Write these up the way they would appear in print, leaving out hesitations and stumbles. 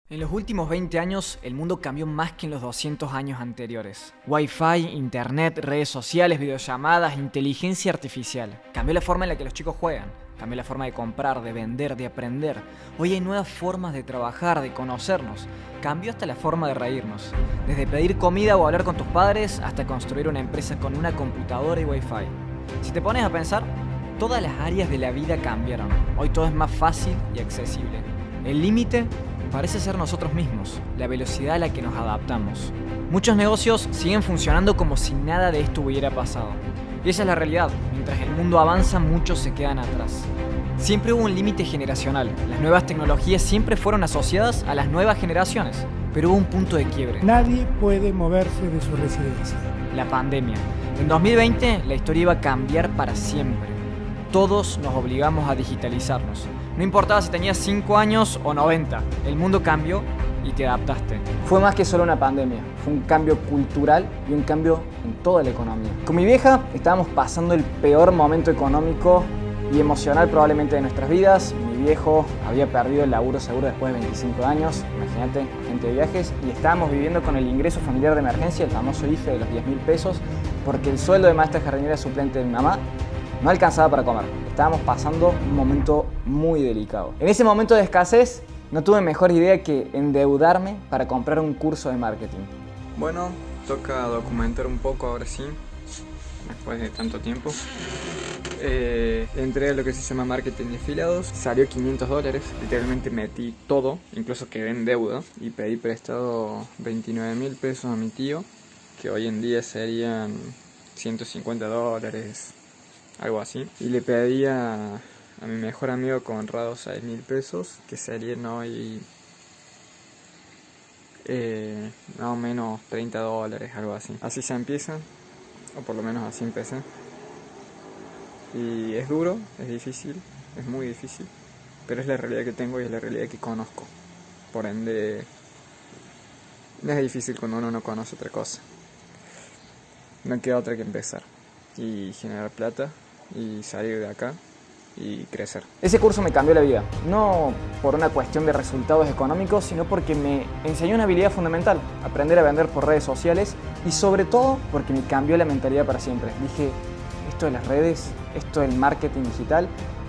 En los últimos 20 años, el mundo cambió más que en los 200 años anteriores. Wi-Fi, internet, redes sociales, videollamadas, inteligencia artificial. Cambió la forma en la que los chicos juegan. Cambió la forma de comprar, de vender, de aprender. Hoy hay nuevas formas de trabajar, de conocernos. Cambió hasta la forma de reírnos. Desde pedir comida o hablar con tus padres hasta construir una empresa con una computadora y Wi-Fi. Si te pones a pensar, todas las áreas de la vida cambiaron. Hoy todo es más fácil y accesible. El límite parece ser nosotros mismos, la velocidad a la que nos adaptamos. Muchos negocios siguen funcionando como si nada de esto hubiera pasado. Y esa es la realidad. Mientras el mundo avanza, muchos se quedan atrás. Siempre hubo un límite generacional. Las nuevas tecnologías siempre fueron asociadas a las nuevas generaciones. Pero hubo un punto de quiebre. Nadie puede moverse de su residencia. La pandemia. En 2020, la historia iba a cambiar para siempre. Todos nos obligamos a digitalizarnos. No importaba si tenías 5 años o 90, el mundo cambió y te adaptaste. Fue más que solo una pandemia, fue un cambio cultural y un cambio en toda la economía. Con mi vieja estábamos pasando el peor momento económico y emocional probablemente de nuestras vidas. Mi viejo había perdido el laburo seguro después de 25 años, imagínate, gente de viajes, y estábamos viviendo con el ingreso familiar de emergencia, el famoso IFE de los 10.000 pesos, porque el sueldo de maestra jardinera suplente de mi mamá no alcanzaba para comer. Estábamos pasando un momento muy delicado. En ese momento de escasez, no tuve mejor idea que endeudarme para comprar un curso de marketing. Bueno, toca documentar un poco ahora sí, después de tanto tiempo. Entré a lo que se llama marketing de afiliados, salió $500, literalmente metí todo, incluso quedé en deuda y pedí prestado 29.000 pesos a mi tío, que hoy en día serían $150, algo así, y le pedí a mi mejor amigo Conrado 6.000 pesos, que serían hoy más o menos $30, algo así. Así se empieza, o por lo menos así empecé. Y es duro, es difícil, es muy difícil, pero es la realidad que tengo y es la realidad que conozco. Por ende, no es difícil cuando uno no conoce otra cosa. No queda otra que empezar y generar plata y salir de acá y crecer. Ese curso me cambió la vida, no por una cuestión de resultados económicos, sino porque me enseñó una habilidad fundamental, aprender a vender por redes sociales, y sobre todo porque me cambió la mentalidad para siempre. Dije, esto de las redes, esto del marketing digital,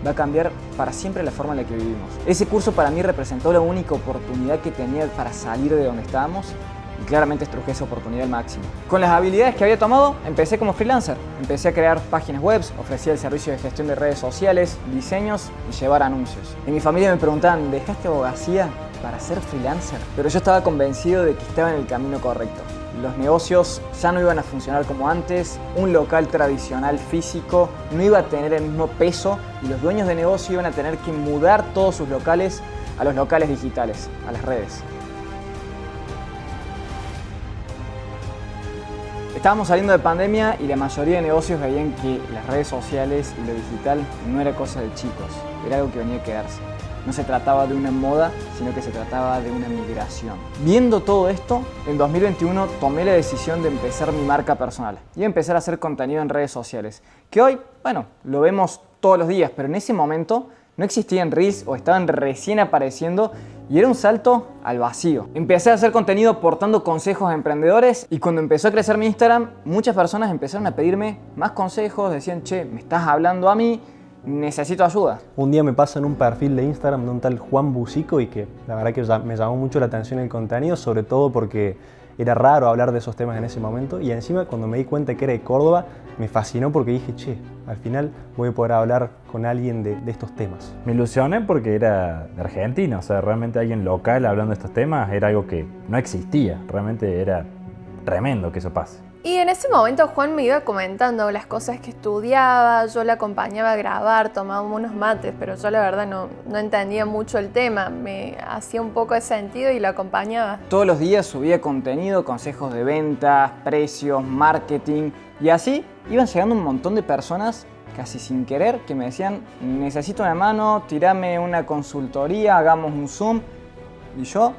va a cambiar para siempre la forma en la que vivimos. Ese curso para mí representó la única oportunidad que tenía para salir de donde estábamos, y claramente estrujé esa oportunidad al máximo. Con las habilidades que había tomado, empecé como freelancer. Empecé a crear páginas web, ofrecía el servicio de gestión de redes sociales, diseños y llevar anuncios. En mi familia me preguntaban, ¿dejaste abogacía para ser freelancer? Pero yo estaba convencido de que estaba en el camino correcto. Los negocios ya no iban a funcionar como antes, un local tradicional físico no iba a tener el mismo peso y los dueños de negocio iban a tener que mudar todos sus locales a los locales digitales, a las redes. Estábamos saliendo de pandemia y la mayoría de negocios veían que las redes sociales y lo digital no era cosa de chicos, era algo que venía a quedarse. No se trataba de una moda, sino que se trataba de una migración. Viendo todo esto, en 2021 tomé la decisión de empezar mi marca personal y empezar a hacer contenido en redes sociales, que hoy, bueno, lo vemos todos los días, pero en ese momento no existían Reels o estaban recién apareciendo y era un salto al vacío. Empecé a hacer contenido aportando consejos a emprendedores y cuando empezó a crecer mi Instagram, muchas personas empezaron a pedirme más consejos, decían, che, me estás hablando a mí, necesito ayuda. Un día me pasan un perfil de Instagram de un tal Juan Bucico y que la verdad que me llamó mucho la atención el contenido, sobre todo porque era raro hablar de esos temas en ese momento y encima cuando me di cuenta que era de Córdoba me fascinó porque dije, che, al final voy a poder hablar con alguien de estos temas. Me ilusioné porque era de Argentina, o sea, realmente alguien local hablando de estos temas era algo que no existía, realmente era tremendo que eso pase. Y en ese momento Juan me iba comentando las cosas que estudiaba, yo le acompañaba a grabar, tomábamos unos mates, pero yo la verdad no entendía mucho el tema, me hacía un poco de sentido y lo acompañaba. Todos los días subía contenido, consejos de ventas, precios, marketing, y así iban llegando un montón de personas casi sin querer que me decían, necesito una mano, tirame una consultoría, hagamos un Zoom, y yo,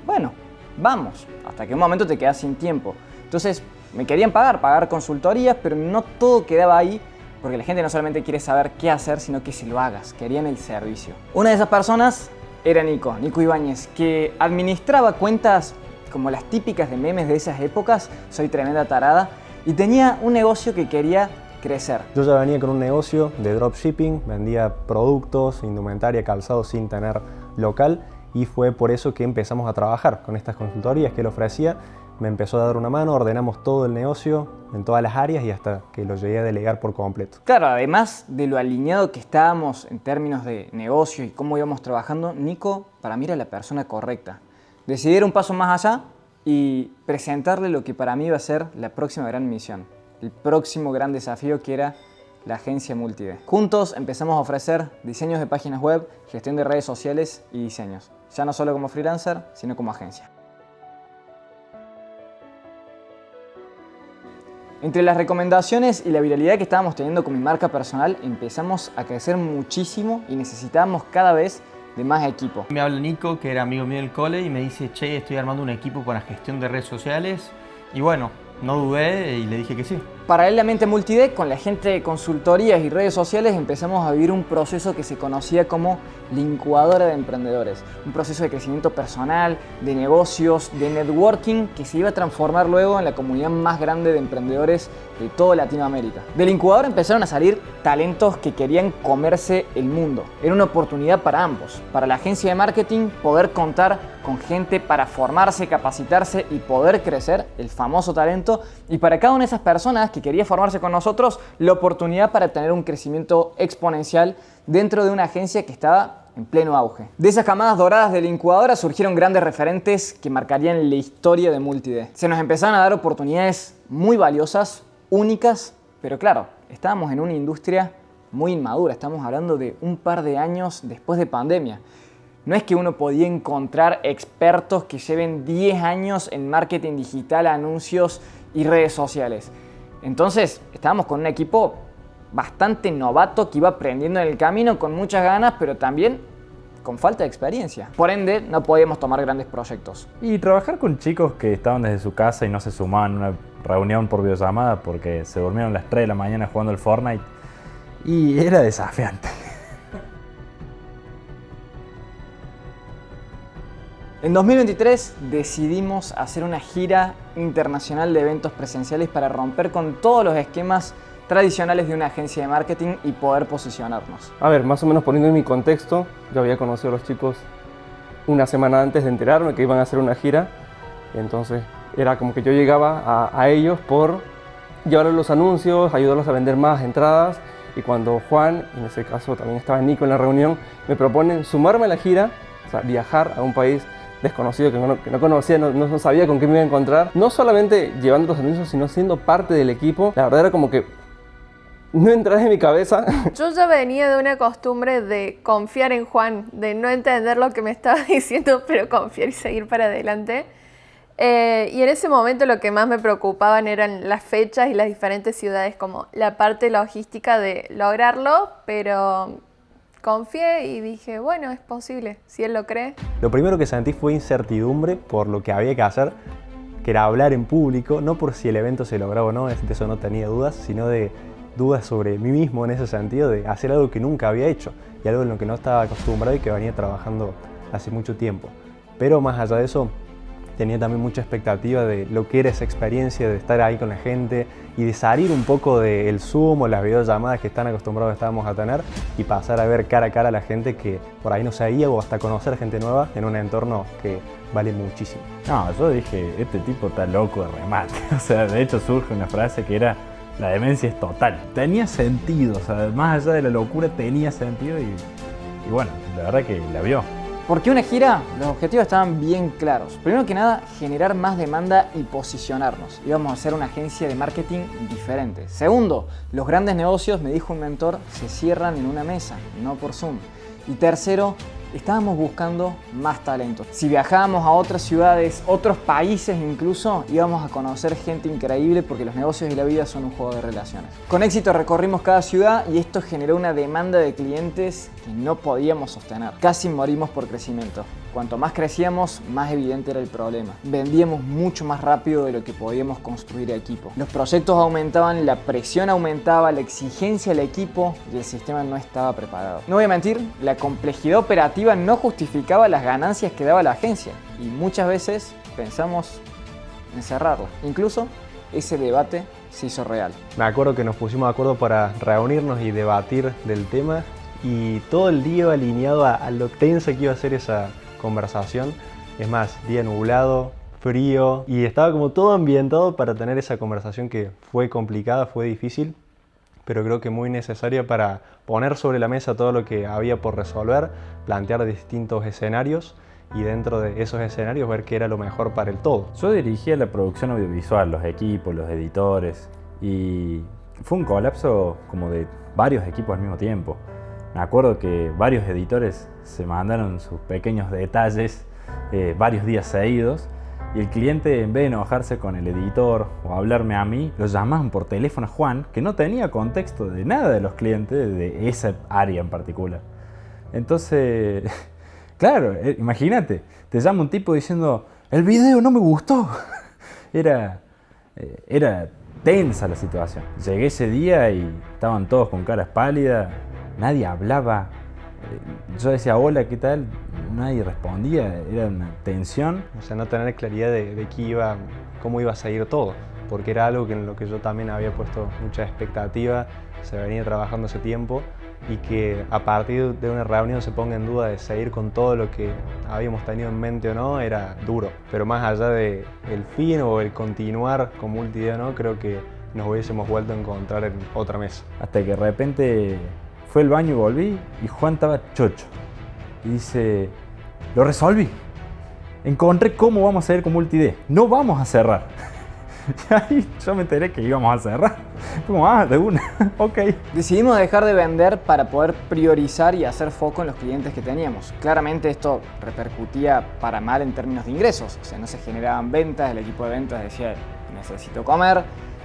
bueno, vamos, hasta que un momento te quedas sin tiempo. Entonces me querían pagar consultorías, pero no todo quedaba ahí, porque la gente no solamente quiere saber qué hacer, sino que se lo hagas, querían el servicio. Una de esas personas era Nico Ibáñez, que administraba cuentas como las típicas de memes de esas épocas, soy tremenda tarada, y tenía un negocio que quería crecer. Yo ya venía con un negocio de dropshipping, vendía productos, indumentaria, calzado sin tener local, y fue por eso que empezamos a trabajar con estas consultorías que él ofrecía. Me empezó a dar una mano, ordenamos todo el negocio en todas las áreas y hasta que lo llegué a delegar por completo. Claro, además de lo alineado que estábamos en términos de negocio y cómo íbamos trabajando, Nico para mí era la persona correcta. Decidí ir un paso más allá y presentarle lo que para mí iba a ser la próxima gran misión, el próximo gran desafío, que era la agencia Multide. Juntos empezamos a ofrecer diseños de páginas web, gestión de redes sociales y diseños, ya no solo como freelancer, sino como agencia. Entre las recomendaciones y la viralidad que estábamos teniendo con mi marca personal, empezamos a crecer muchísimo y necesitábamos cada vez de más equipo. Me habla Nico, que era amigo mío del cole, y me dice, che, estoy armando un equipo para gestión de redes sociales. Y bueno, no dudé y le dije que sí. Paralelamente a Multide, con la gente de consultorías y redes sociales, empezamos a vivir un proceso que se conocía como la incubadora de emprendedores. Un proceso de crecimiento personal, de negocios, de networking, que se iba a transformar luego en la comunidad más grande de emprendedores de toda Latinoamérica. De la incubadora empezaron a salir talentos que querían comerse el mundo. Era una oportunidad para ambos. Para la agencia de marketing, poder contar con gente para formarse, capacitarse y poder crecer, el famoso talento. Y para cada una de esas personas que quería formarse con nosotros, la oportunidad para tener un crecimiento exponencial dentro de una agencia que estaba en pleno auge. De esas camadas doradas de la incubadora surgieron grandes referentes que marcarían la historia de Multide. Se nos empezaron a dar oportunidades muy valiosas, únicas, pero claro, estábamos en una industria muy inmadura. Estamos hablando de un par de años después de pandemia. No es que uno podía encontrar expertos que lleven 10 años en marketing digital, anuncios y redes sociales. Entonces, estábamos con un equipo bastante novato que iba aprendiendo en el camino, con muchas ganas, pero también con falta de experiencia. Por ende, no podíamos tomar grandes proyectos. Y trabajar con chicos que estaban desde su casa y no se sumaban a una reunión por videollamada porque se durmieron a las 3 de la mañana jugando al Fortnite, y era desafiante. En 2023 decidimos hacer una gira internacional de eventos presenciales para romper con todos los esquemas tradicionales de una agencia de marketing y poder posicionarnos. A ver, más o menos poniendo en mi contexto, yo había conocido a los chicos una semana antes de enterarme que iban a hacer una gira, y entonces era como que yo llegaba a ellos por llevarles los anuncios, ayudarlos a vender más entradas, y cuando Juan, en ese caso también estaba Nico en la reunión, me proponen sumarme a la gira, o sea, viajar a un país desconocido que no conocía, no sabía con qué me iba a encontrar, no solamente llevando los anuncios, sino siendo parte del equipo. La verdad era como que no entraba en mi cabeza. Yo ya venía de una costumbre de confiar en Juan, de no entender lo que me estaba diciendo, pero confiar y seguir para adelante. Y en ese momento lo que más me preocupaban eran las fechas y las diferentes ciudades, como la parte logística de lograrlo, pero confié y dije, bueno, es posible, si él lo cree. Lo primero que sentí fue incertidumbre por lo que había que hacer, que era hablar en público, no por si el evento se lograba o no, de eso no tenía dudas, sino de dudas sobre mí mismo en ese sentido, de hacer algo que nunca había hecho y algo en lo que no estaba acostumbrado y que venía trabajando hace mucho tiempo. Pero más allá de eso, tenía también mucha expectativa de lo que era esa experiencia de estar ahí con la gente y de salir un poco del Zoom o las videollamadas que están acostumbrados estábamos a tener y pasar a ver cara a cara a la gente que por ahí no sabía, o hasta conocer gente nueva en un entorno que vale muchísimo. No, yo dije, este tipo está loco de remate. O sea, de hecho surge una frase que era, la demencia es total. Tenía sentido, o sea, más allá de la locura tenía sentido y bueno, la verdad que la vio. ¿Por qué una gira? Los objetivos estaban bien claros. Primero que nada, generar más demanda y posicionarnos. Íbamos a ser una agencia de marketing diferente. Segundo, los grandes negocios, me dijo un mentor, se cierran en una mesa, no por Zoom. Y tercero, estábamos buscando más talento. Si viajábamos a otras ciudades, otros países incluso, íbamos a conocer gente increíble porque los negocios y la vida son un juego de relaciones. Con éxito recorrimos cada ciudad y esto generó una demanda de clientes que no podíamos sostener. Casi morimos por crecimiento. Cuanto más crecíamos, más evidente era el problema. Vendíamos mucho más rápido de lo que podíamos construir equipo. Los proyectos aumentaban, la presión aumentaba, la exigencia del equipo y el sistema no estaba preparado. No voy a mentir, la complejidad operativa no justificaba las ganancias que daba la agencia y muchas veces pensamos en cerrarla. Incluso ese debate se hizo real. Me acuerdo que nos pusimos de acuerdo para reunirnos y debatir del tema y todo el día iba alineado a lo tensa que iba a ser esa conversación. Es más, día nublado, frío y estaba como todo ambientado para tener esa conversación que fue complicada, fue difícil, pero creo que muy necesaria para poner sobre la mesa todo lo que había por resolver, plantear distintos escenarios y dentro de esos escenarios ver qué era lo mejor para el todo. Yo dirigía la producción audiovisual, los equipos, los editores y fue un colapso como de varios equipos al mismo tiempo. Me acuerdo que varios editores se mandaron sus pequeños detalles varios días seguidos y el cliente, en vez de enojarse con el editor o hablarme a mí, lo llamaban por teléfono a Juan, que no tenía contexto de nada de los clientes de esa área en particular. Entonces, claro, imagínate, te llama un tipo diciendo, el video no me gustó. Era tensa la situación. Llegué ese día y estaban todos con caras pálidas, nadie hablaba. Yo decía, hola, ¿qué tal? Nadie respondía, era una tensión. O sea, no tener claridad de cómo iba a seguir todo, porque era algo en lo que yo también había puesto mucha expectativa, se venía trabajando hace tiempo y que a partir de una reunión se ponga en duda de seguir con todo lo que habíamos tenido en mente o no, era duro. Pero más allá del fin o el continuar con Multidea, ¿no? Creo que nos hubiésemos vuelto a encontrar en otra mesa. Hasta que de repente fue al baño y volví y Juan estaba chocho. Y dice, lo resolví. Encontré cómo vamos a seguir con Multidea. No vamos a cerrar. Y ahí yo me enteré que íbamos a cerrar. Fue como, de una, ok. Decidimos dejar de vender para poder priorizar y hacer foco en los clientes que teníamos. Claramente esto repercutía para mal en términos de ingresos. O sea, no se generaban ventas, el equipo de ventas decía, necesito comer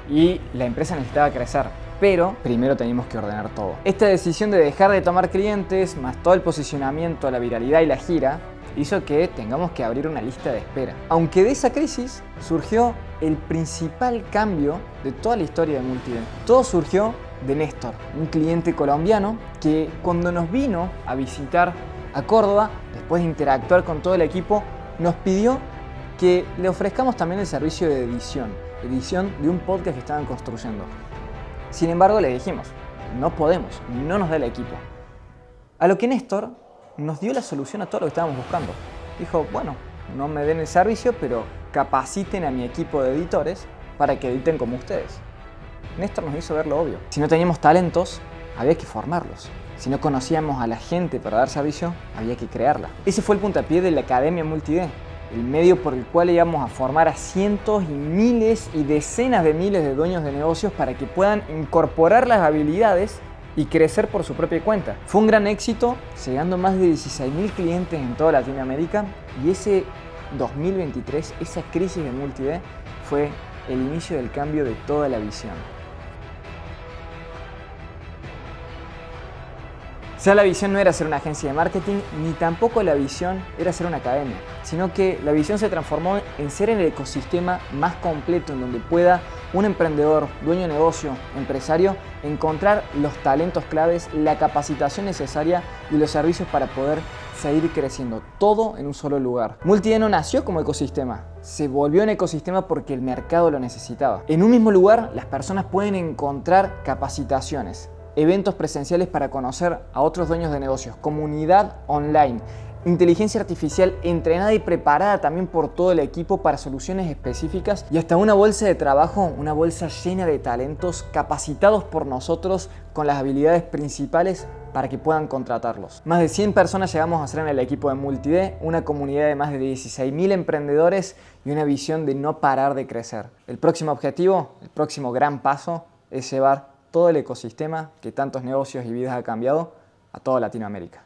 y la empresa necesitaba crecer. Pero primero teníamos que ordenar todo. Esta decisión de dejar de tomar clientes, más todo el posicionamiento, la viralidad y la gira, hizo que tengamos que abrir una lista de espera. Aunque de esa crisis surgió el principal cambio de toda la historia de Multidea. Todo surgió de Néstor, un cliente colombiano que cuando nos vino a visitar a Córdoba, después de interactuar con todo el equipo, nos pidió que le ofrezcamos también el servicio de edición de un podcast que estaban construyendo. Sin embargo, le dijimos, no podemos, no nos da el equipo. A lo que Néstor nos dio la solución a todo lo que estábamos buscando. Dijo, bueno, no me den el servicio, pero capaciten a mi equipo de editores para que editen como ustedes. Néstor nos hizo ver lo obvio. Si no teníamos talentos, había que formarlos. Si no conocíamos a la gente para dar servicio, había que crearla. Ese fue el puntapié de la Academia Multidea, el medio por el cual íbamos a formar a cientos y miles y decenas de miles de dueños de negocios para que puedan incorporar las habilidades y crecer por su propia cuenta. Fue un gran éxito, llegando a más de 16.000 clientes en toda Latinoamérica y ese 2023, esa crisis de Multidea, fue el inicio del cambio de toda la visión. Ya la visión no era ser una agencia de marketing, ni tampoco la visión era ser una academia, sino que la visión se transformó en ser el ecosistema más completo en donde pueda un emprendedor, dueño de negocio, empresario, encontrar los talentos claves, la capacitación necesaria y los servicios para poder seguir creciendo, todo en un solo lugar. Multidea no nació como ecosistema, se volvió un ecosistema porque el mercado lo necesitaba. En un mismo lugar, las personas pueden encontrar capacitaciones, eventos presenciales para conocer a otros dueños de negocios, comunidad online, inteligencia artificial entrenada y preparada también por todo el equipo para soluciones específicas y hasta una bolsa de trabajo, una bolsa llena de talentos capacitados por nosotros con las habilidades principales para que puedan contratarlos. Más de 100 personas llegamos a ser en el equipo de Multidea, una comunidad de más de 16.000 emprendedores y una visión de no parar de crecer. El próximo objetivo, el próximo gran paso es llevar todo el ecosistema que tantos negocios y vidas ha cambiado a toda Latinoamérica.